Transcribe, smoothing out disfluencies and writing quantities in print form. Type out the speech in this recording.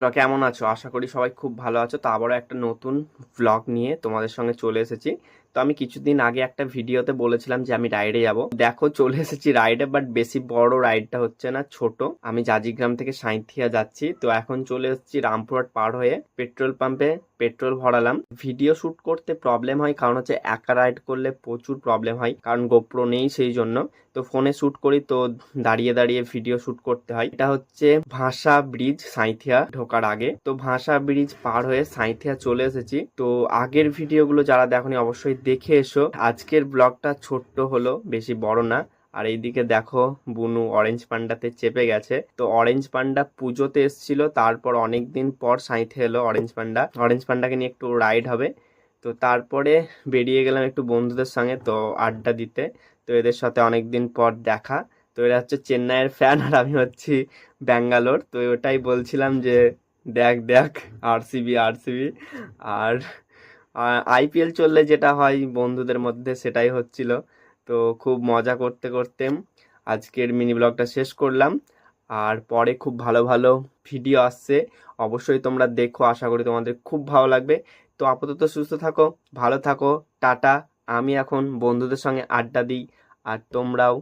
তোমরা কেমন আছো? আশা করি সবাই খুব ভালো আছো। তো আবারও একটা নতুন ভ্লগ নিয়ে তোমাদের সঙ্গে চলে এসেছি। তো আমি কিছুদিন আগে একটা ভিডিওতে বলেছিলাম যে আমি রাইডে যাব। দেখো চলে এসেছি রাইডে, বাট বেশি বড় রাইডটা হচ্ছে না, ছোট। আমি জাজিগ্রাম থেকে সাঁইথিয়া যাচ্ছি। তো এখন চলে এসেছি রামপুরহাট পার হয়ে পেট্রোল পাম্পে পেট্রোল ভরালাম। ভিডিও শুট করতে প্রবলেম হয়, কারণ হচ্ছে একা রাইড করলে প্রচুর প্রবলেম হয়, কারণ গোপ্রো নেই সেই জন্য। তো ফোনে শুট করি, তো দাঁড়িয়ে দাঁড়িয়ে ভিডিও শুট করতে হয়। এটা হচ্ছে ভাষা ব্রিজ, সাঁইথিয়া ঢোকার আগে। তো ভাষা ব্রিজ পার হয়ে সাঁইথিয়া চলে এসেছি। তো আগের ভিডিওগুলো যারা দেখোনি অবশ্যই দেখে এসো। আজকের ব্লগটা ছোট্ট হলো, বেশি বড় না। আর এইদিকে দেখো বুনু অরেঞ্জ পান্ডাতে চেপে গেছে। তো অরেঞ্জ পান্ডা পুজোতে এসেছিল, তারপর অনেকদিন পর সাঁইথিয়া এলো অরেঞ্জ পান্ডা। অরেঞ্জ পান্ডাকে নিয়ে একটু রাইড হবে। তো তারপরে বেরিয়ে গেলাম একটু বন্ধুদের সঙ্গে তো আড্ডা দিতে। তো এদের সাথে অনেকদিন পর দেখা। তো এরা হচ্ছে চেন্নাইয়ের ফ্যান, আর আমি হচ্ছি ব্যাঙ্গালোর। তো ওটাই বলছিলাম যে দেখ দেখ, আরসিবি আরসিবি। আর আইপিএল চললে যেটা হয় বন্ধুদের মধ্যে, সেটাই হচ্ছিল। তো খুব মজা করতে করতে আজকের মিনি ব্লগটা শেষ করলাম। আর পরে খুব ভালো ভালো ভিডিও আসছে, অবশ্যই তোমরা দেখো। আশা করি তোমাদের খুব ভালো লাগবে। তো আপাতত সুস্থ থাকো, ভালো থাকো, টাটা। আমি এখন বন্ধুদের সঙ্গে আড্ডা দিই, আর তোমরাও